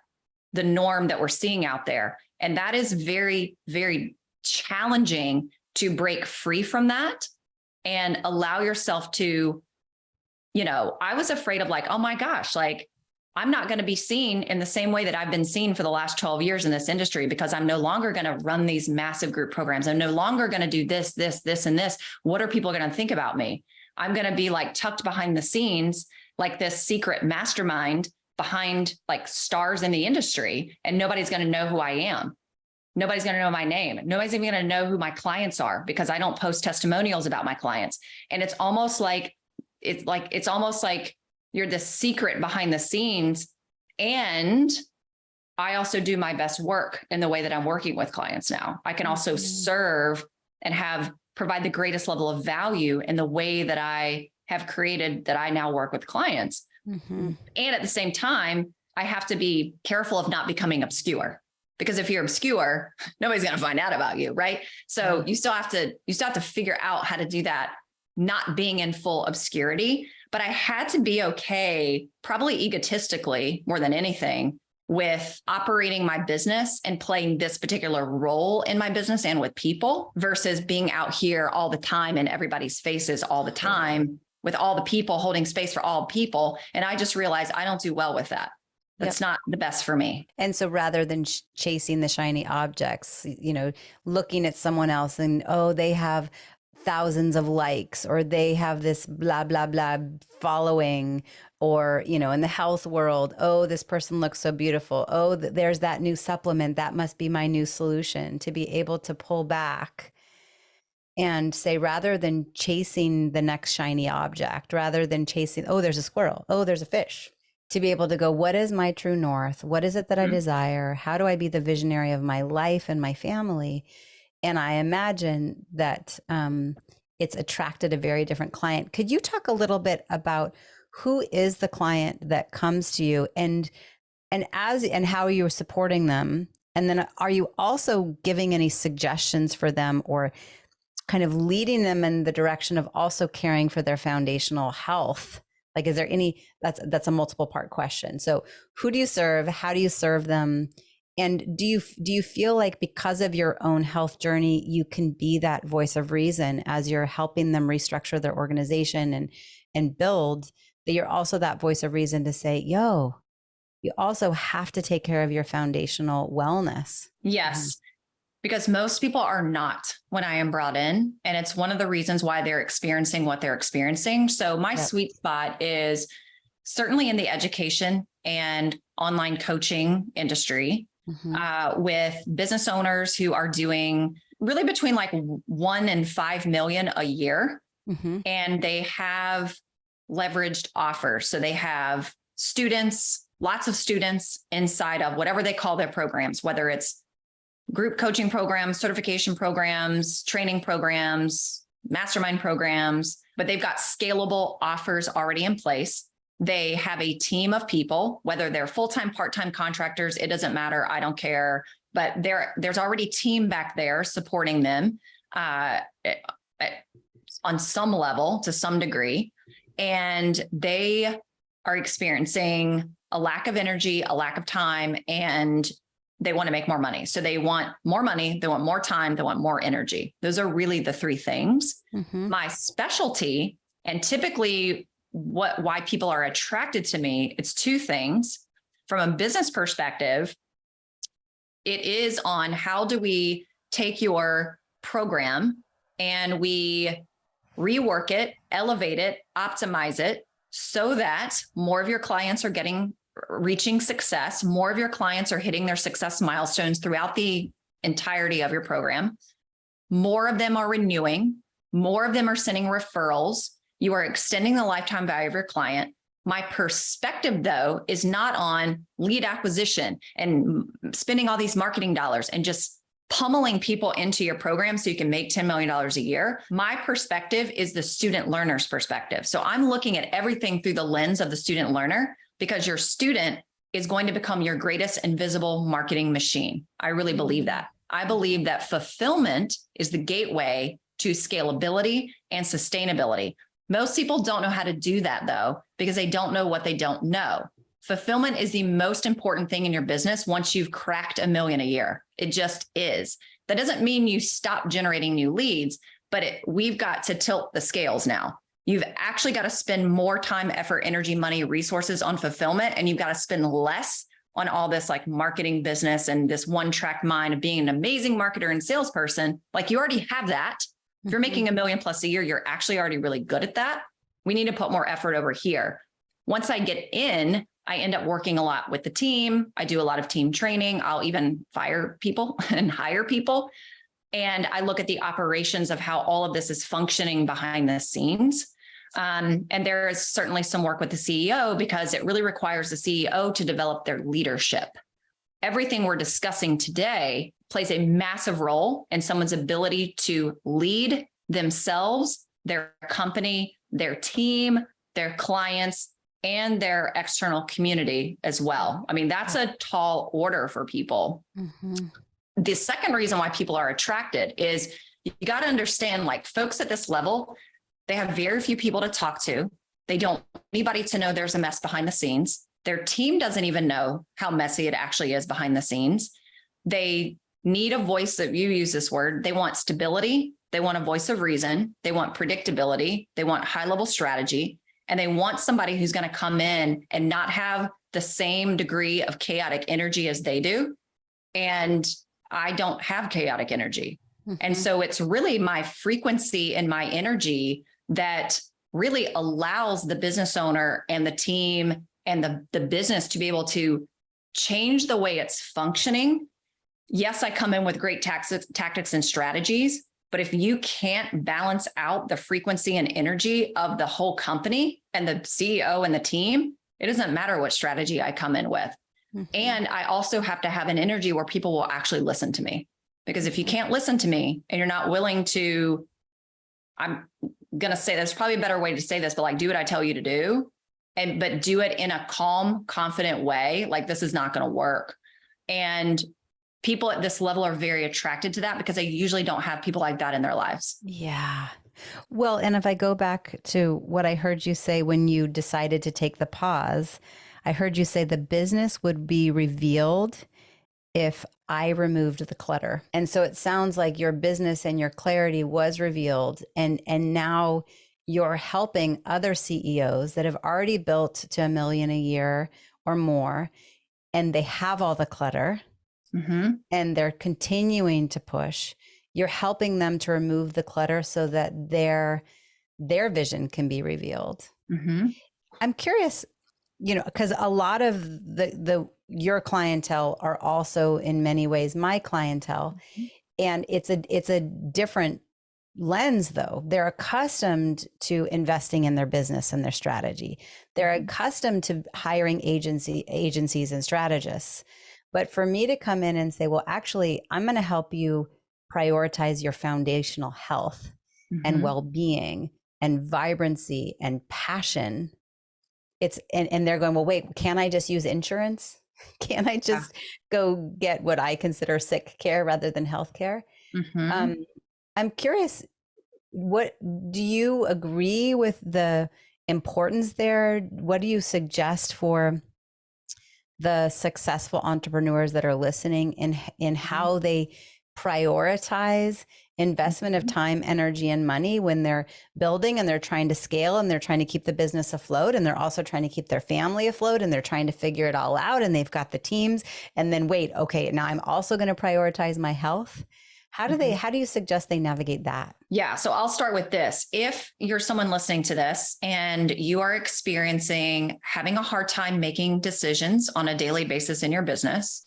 the norm that we're seeing out there. And that is very, very challenging to break free from that and allow yourself to, I was afraid of like, oh my gosh, like I'm not going to be seen in the same way that I've been seen for the last 12 years in this industry, because I'm no longer going to run these massive group programs. I'm no longer going to do this, and this. What are people going to think about me? I'm going to be like tucked behind the scenes, like this secret mastermind behind like stars in the industry. And nobody's going to know who I am. Nobody's going to know my name. Nobody's even going to know who my clients are, because I don't post testimonials about my clients. And it's almost like you're the secret behind the scenes. And I also do my best work in the way that I'm working with clients now. I can also serve and provide the greatest level of value in the way that I have created that I now work with clients. And at the same time, I have to be careful of not becoming obscure, because if you're obscure, nobody's going to find out about you. Right. So you still have to figure out how to do that, not being in full obscurity. But I had to be okay, probably egotistically more than anything, with operating my business and playing this particular role in my business and with people, versus being out here all the time in everybody's faces all the time with all the people, holding space for all people. And I just realized I don't do well with that. That's not the best for me. And so rather than chasing the shiny objects, looking at someone else and, oh, they have thousands of likes, or they have this blah, blah, blah following, or, in the health world, oh, this person looks so beautiful. Oh, there's that new supplement. That must be my new solution. To be able to pull back and say, rather than chasing the next shiny object, rather than chasing, oh, there's a squirrel. Oh, there's a fish. To be able to go, what is my true north? What is it that I desire? How do I be the visionary of my life and my family? And I imagine that it's attracted a very different client. Could you talk a little bit about who is the client that comes to you, and how you're supporting them? And then are you also giving any suggestions for them, or kind of leading them in the direction of also caring for their foundational health? Like, is there any, that's a multiple part question. So who do you serve? How do you serve them? And do you feel like because of your own health journey, you can be that voice of reason as you're helping them restructure their organization and build, that you're also that voice of reason to say, yo, you also have to take care of your foundational wellness? Yes, because most people are not when I am brought in. And it's one of the reasons why they're experiencing what they're experiencing. So my sweet spot is certainly in the education and online coaching industry. With business owners who are doing really between like 1 and 5 million a year. And they have leveraged offers. So they have students, lots of students inside of whatever they call their programs, whether it's group coaching programs, certification programs, training programs, mastermind programs, but they've got scalable offers already in place. They have a team of people, whether they're full-time, part-time contractors, it doesn't matter. I don't care. But there's already team back there supporting them on some level, to some degree. And they are experiencing a lack of energy, a lack of time, and they want to make more money. So they want more money, they want more time, they want more energy. Those are really the three things. My specialty, and typically why people are attracted to me, it's two things. From a business perspective, it is on how do we take your program and we rework it, elevate it, optimize it, so that more of your clients are reaching success, more of your clients are hitting their success milestones throughout the entirety of your program. More of them are renewing, more of them are sending referrals. You are extending the lifetime value of your client. My perspective, though, is not on lead acquisition and spending all these marketing dollars and just pummeling people into your program so you can make $10 million a year. My perspective is the student learner's perspective. So I'm looking at everything through the lens of the student learner, because your student is going to become your greatest invisible marketing machine. I really believe that. I believe that fulfillment is the gateway to scalability and sustainability. Most people don't know how to do that, though, because they don't know what they don't know. Fulfillment is the most important thing in your business once you've cracked $1 million a year. It just is. That doesn't mean you stop generating new leads, but we've got to tilt the scales now. You've actually got to spend more time, effort, energy, money, resources on fulfillment, and you've got to spend less on all this like marketing business and this one track mind of being an amazing marketer and salesperson. Like you already have that. If you're making $1 million plus a year, you're actually already really good at that. We need to put more effort over here. Once I get in, I end up working a lot with the team. I do a lot of team training. I'll even fire people and hire people. And I look at the operations of how all of this is functioning behind the scenes. And there is certainly some work with the CEO because it really requires the CEO to develop their leadership. Everything we're discussing today plays a massive role in someone's ability to lead themselves, their company, their team, their clients, and their external community as well. I mean, that's a tall order for people. Mm-hmm. The second reason why people are attracted is you got to understand, like folks at this level, they have very few people to talk to. They don't want anybody to know there's a mess behind the scenes. Their team doesn't even know how messy it actually is behind the scenes. They need a voice that you use this word. They want stability. They want a voice of reason. They want predictability. They want high level strategy. And they want somebody who's going to come in and not have the same degree of chaotic energy as they do. And I don't have chaotic energy. Mm-hmm. And so it's really my frequency and my energy that really allows the business owner and the team and the business to be able to change the way it's functioning. Yes, I come in with great tactics and strategies, but if you can't balance out the frequency and energy of the whole company and the CEO and the team, it doesn't matter what strategy I come in with. Mm-hmm. And I also have to have an energy where people will actually listen to me. Because if you can't listen to me and you're not willing to, I'm going to say there's probably a better way to say this, but like do what I tell you to do, but do it in a calm, confident way. Like this is not going to work. And people at this level are very attracted to that because they usually don't have people like that in their lives. Yeah. Well, and if I go back to what I heard you say when you decided to take the pause, I heard you say the business would be revealed if I removed the clutter. And so it sounds like your business and your clarity was revealed. And now you're helping other CEOs that have already built to $1 million a year or more, and they have all the clutter. Mm-hmm. And they're continuing to push. You're helping them to remove the clutter so that their vision can be revealed. Mm-hmm. I'm curious, because a lot of your clientele are also in many ways my clientele, mm-hmm. and it's a different lens though. They're accustomed to investing in their business and their strategy. They're mm-hmm. accustomed to hiring agencies and strategists. But for me to come in and say, well, actually, I'm going to help you prioritize your foundational health mm-hmm. and well-being and vibrancy and passion. And they're going, well, wait, can I just use insurance? Can I just go get what I consider sick care rather than health care? Mm-hmm. I'm curious, what do you agree with the importance there? What do you suggest for the successful entrepreneurs that are listening in how they prioritize investment of time, energy, and money when they're building and they're trying to scale and they're trying to keep the business afloat and they're also trying to keep their family afloat and they're trying to figure it all out and they've got the teams and then wait, okay, now I'm also going to prioritize my health. How do you suggest they navigate that? Yeah. So I'll start with this. If you're someone listening to this and you are experiencing having a hard time making decisions on a daily basis in your business,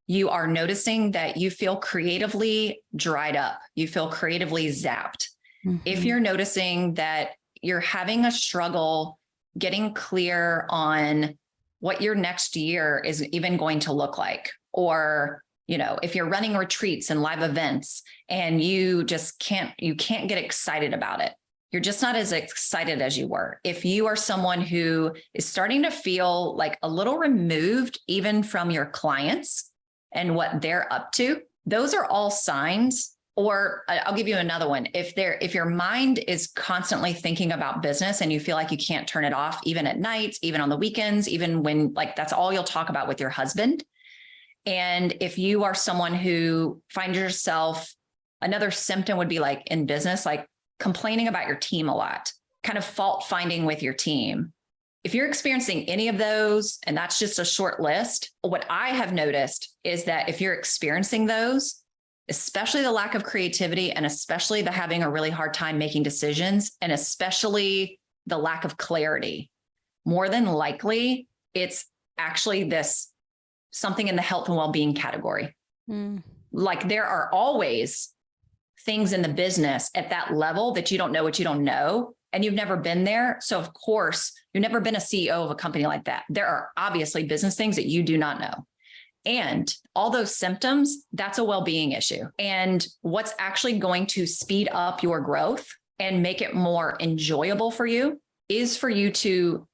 you are noticing that you feel creatively dried up, you feel creatively zapped. Mm-hmm. If you're noticing that you're having a struggle getting clear on what your next year is even going to look like, or if you're running retreats and live events and you can't get excited about it. You're just not as excited as you were. If you are someone who is starting to feel like a little removed even from your clients and what they're up to, those are all signs. Or I'll give you another one. If your mind is constantly thinking about business and you feel like you can't turn it off, even at nights, even on the weekends, even when like that's all you'll talk about with your husband. And if you are someone who finds yourself, another symptom would be like in business, like complaining about your team a lot, kind of fault finding with your team. If you're experiencing any of those, and that's just a short list, what I have noticed is that if you're experiencing those, especially the lack of creativity, and especially the having a really hard time making decisions, and especially the lack of clarity, more than likely, it's actually this something in the health and well-being category. Like there are always things in the business at that level that you don't know what you don't know, and you've never been there. So of course, you've never been a CEO of a company like that. There are obviously business things that you do not know. And all those symptoms, that's a well-being issue. And what's actually going to speed up your growth and make it more enjoyable for you is for you to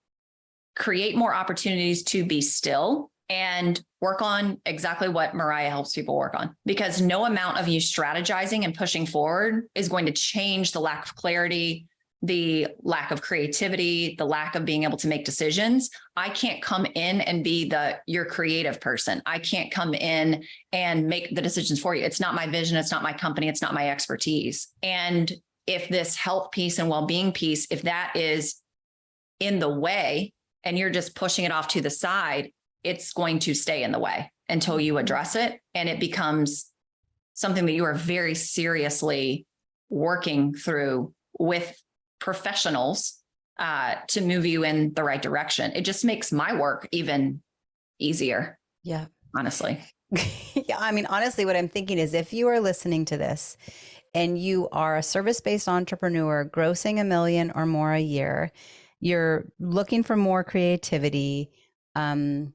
create more opportunities to be still and work on exactly what Maraya helps people work on. Because no amount of you strategizing and pushing forward is going to change the lack of clarity, the lack of creativity, the lack of being able to make decisions. I can't come in and be your creative person. I can't come in and make the decisions for you. It's not my vision. It's not my company. It's not my expertise. And if this health piece and well-being piece, if that is in the way and you're just pushing it off to the side, it's going to stay in the way until you address it. And it becomes something that you are very seriously working through with professionals to move you in the right direction. It just makes my work even easier. Yeah. Honestly. Yeah. I mean, honestly, what I'm thinking is if you are listening to this and you are a service-based entrepreneur grossing $1 million or more a year, you're looking for more creativity, everything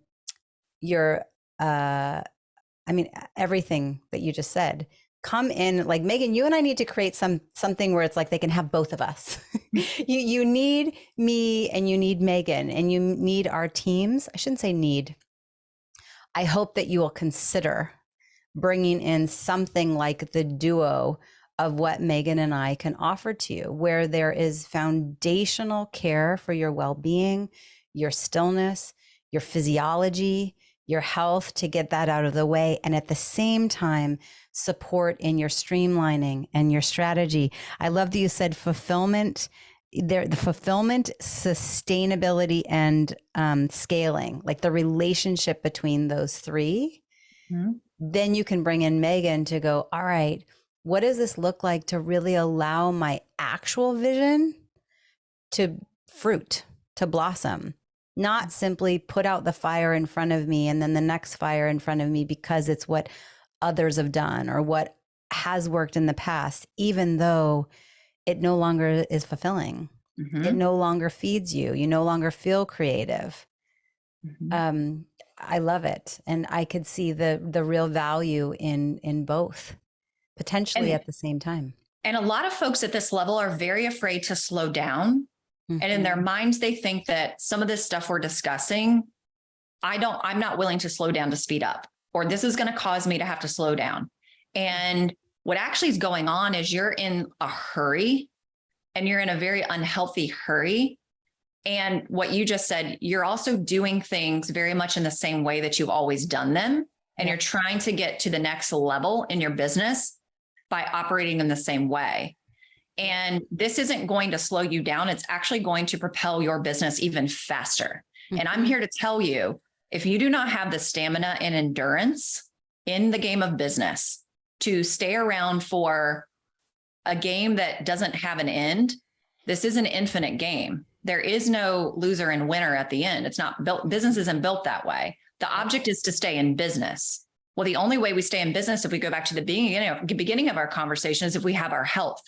that you just said, come in. Like Megan, you and I need to create something where it's like they can have both of us. You need me and you need Megan and you need our teams. I shouldn't say need. I hope that you will consider bringing in something like the duo of what Megan and I can offer to you, where there is foundational care for your well-being, your stillness, your physiology, your health, to get that out of the way. And at the same time, support in your streamlining and your strategy. I love that you said fulfillment, the fulfillment, sustainability, and scaling, like the relationship between those three. Mm-hmm. Then you can bring in Megan to go, all right, what does this look like to really allow my actual vision to fruit, to blossom? Not simply put out the fire in front of me and then the next fire in front of me because it's what others have done or what has worked in the past, even though it no longer is fulfilling. Mm-hmm. It no longer feeds you. You no longer feel creative. Mm-hmm. I love it. And I could see the real value in both, potentially at the same time. And a lot of folks at this level are very afraid to slow down. Mm-hmm. And in their minds, they think that some of this stuff we're discussing, I'm not willing to slow down to speed up, or this is going to cause me to have to slow down. And what actually is going on is you're in a hurry, and you're in a very unhealthy hurry. And what you just said, you're also doing things very much in the same way that you've always done them. And you're trying to get to the next level in your business by operating in the same way. And this isn't going to slow you down. It's actually going to propel your business even faster. Mm-hmm. And I'm here to tell you, if you do not have the stamina and endurance in the game of business to stay around for a game that doesn't have an end, this is an infinite game. There is no loser and winner at the end. It's not built. Business isn't built that way. The object is to stay in business. Well, the only way we stay in business, if we go back to the beginning of our conversation, is if we have our health.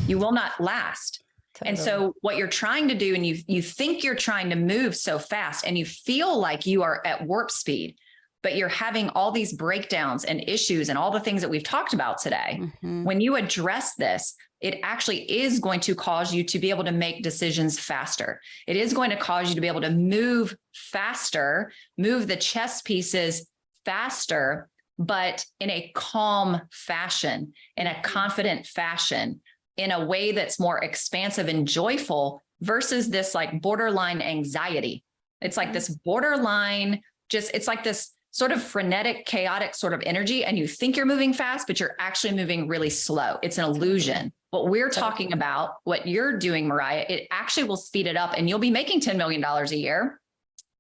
You will not last. Totally. And so what you're trying to do, and you think you're trying to move so fast and you feel like you are at warp speed, but you're having all these breakdowns and issues and all the things that we've talked about today. Mm-hmm. When you address this, it actually is going to cause you to be able to make decisions faster. It is going to cause you to be able to move faster, move the chess pieces faster, but in a calm fashion, in a confident fashion, in a way that's more expansive and joyful versus this like borderline anxiety. It's like this borderline, it's like this sort of frenetic, chaotic sort of energy. And you think you're moving fast, but you're actually moving really slow. It's an illusion. What we're talking about, what you're doing, Maraya, it actually will speed it up, and you'll be making $10 million a year,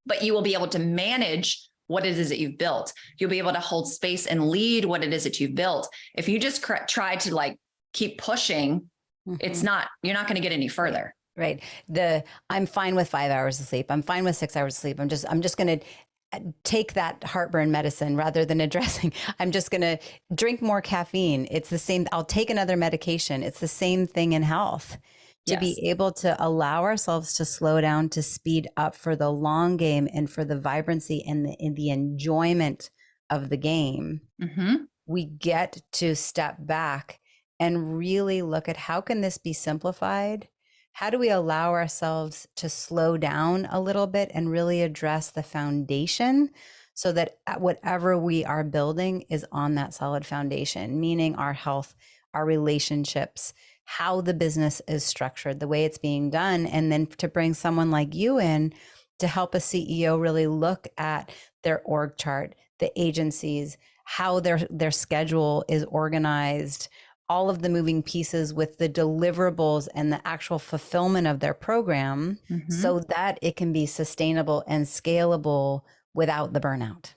but you will be able to manage what it is that you've built. You'll be able to hold space and lead what it is that you've built. If you just try to like keep pushing, you're not going to get any further. Right. I'm fine with 5 hours of sleep. I'm fine with 6 hours of sleep. I'm just going to take that heartburn medicine rather than addressing. I'm just going to drink more caffeine. It's the same. I'll take another medication. It's the same thing in health. To be able to allow ourselves to slow down, to speed up for the long game and for the vibrancy and the enjoyment of the game, we get to step back and really look at how can this be simplified? How do we allow ourselves to slow down a little bit and really address the foundation so that whatever we are building is on that solid foundation, meaning our health, our relationships, how the business is structured, the way it's being done, and then to bring someone like you in to help a CEO really look at their org chart, the agencies, how their schedule is organized, all of the moving pieces with the deliverables and the actual fulfillment of their program so that it can be sustainable and scalable without the burnout.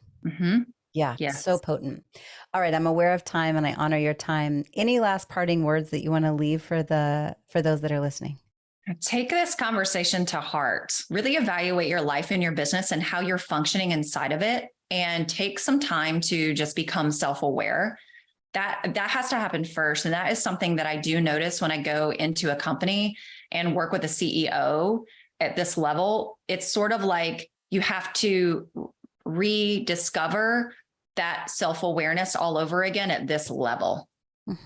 Yeah, so potent. All right, I'm aware of time and I honor your time. Any last parting words that you want to leave for those that are listening? Take this conversation to heart. Really evaluate your life and your business and how you're functioning inside of it, and take some time to just become self-aware. That has to happen first. And that is something that I do notice when I go into a company and work with a CEO at this level. It's sort of like you have to rediscover that self-awareness all over again at this level.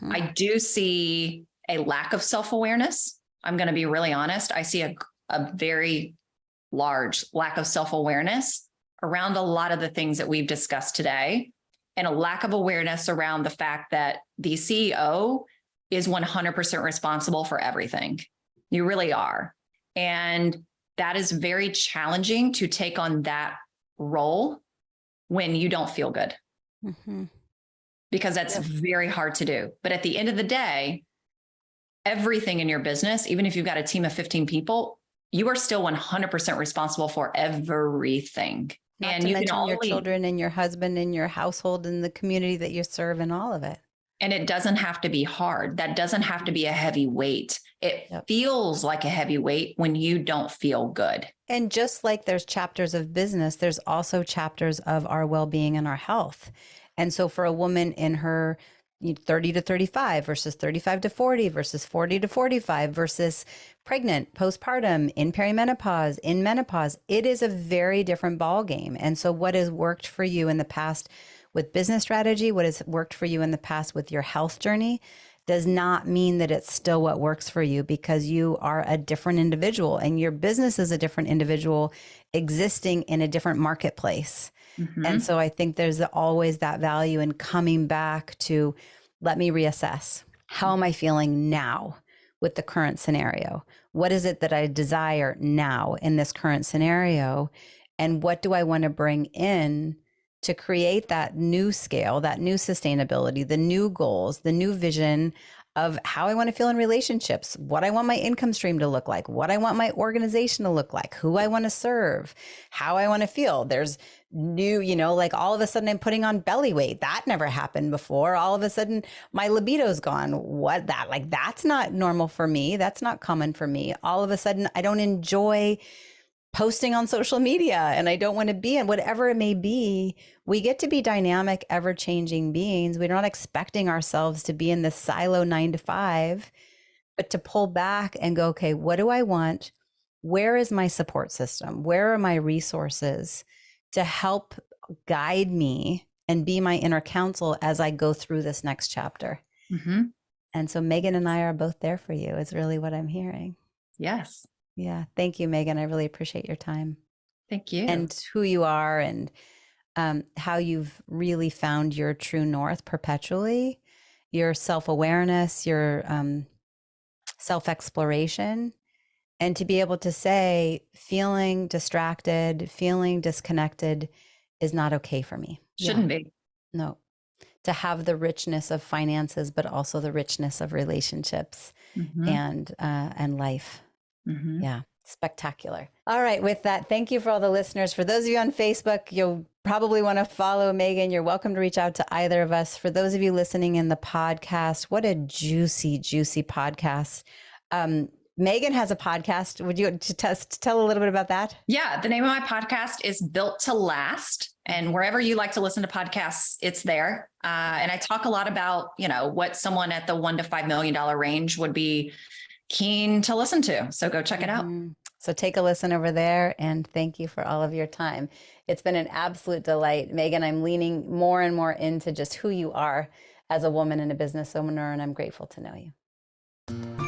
I do see a lack of self-awareness. I'm going to be really honest. I see a very large lack of self-awareness around a lot of the things that we've discussed today, and a lack of awareness around the fact that the CEO is 100% responsible for everything. You really are. And that is very challenging to take on that role when you don't feel good, because that's very hard to do. But at the end of the day, everything in your business, even if you've got a team of 15 people, you are still 100% responsible for everything. Not and to mention your children and your husband and your household and the community that you serve and all of it. And it doesn't have to be hard. That doesn't have to be a heavy weight. It feels like a heavy weight when you don't feel good. And just like there's chapters of business, there's also chapters of our well-being and our health. And so for a woman in her 30 to 35 versus 35 to 40 versus 40 to 45 versus pregnant, postpartum, in perimenopause, in menopause, it is a very different ball game. And so what has worked for you in the past with business strategy, what has worked for you in the past with your health journey, does not mean that it's still what works for you, because you are a different individual and your business is a different individual existing in a different marketplace. And so I think there's always that value in coming back to, let me reassess. How am I feeling now with the current scenario? What is it that I desire now in this current scenario? And what do I want to bring in to create that new scale, that new sustainability, the new goals, the new vision of how I want to feel in relationships, what I want my income stream to look like, what I want my organization to look like, who I want to serve, how I want to feel. There's new, like all of a sudden I'm putting on belly weight. That never happened before. All of a sudden my libido's gone. That's not normal for me. That's not common for me. All of a sudden I don't enjoy posting on social media and I don't want to be in whatever it may be. We get to be dynamic, ever-changing beings. We're not expecting ourselves to be in this silo 9 to 5, but to pull back and go, okay, what do I want? Where is my support system? Where are my resources to help guide me and be my inner counsel as I go through this next chapter? And so Megan and I are both there for you, is really what I'm hearing. Yes. Yeah. Thank you, Megan. I really appreciate your time. Thank you. And who you are and how you've really found your true north perpetually, your self-awareness, your self-exploration, and to be able to say feeling distracted, feeling disconnected is not okay for me. Shouldn't be. No. to have the richness of finances, but also the richness of relationships and life. Yeah. Spectacular. All right. With that, thank you for all the listeners. For those of you on Facebook, you'll probably want to follow Megan. You're welcome to reach out to either of us. For those of you listening in the podcast, what a juicy, juicy podcast. Megan has a podcast. Would you tell a little bit about that? Yeah. The name of my podcast is Built to Last. And wherever you like to listen to podcasts, it's there. And I talk a lot about, what someone at the $1 to $5 million range would be keen to listen to. So go check it out. So take a listen over there, and thank you for all of your time. It's been an absolute delight. Megan, I'm leaning more and more into just who you are as a woman and a business owner, and I'm grateful to know you.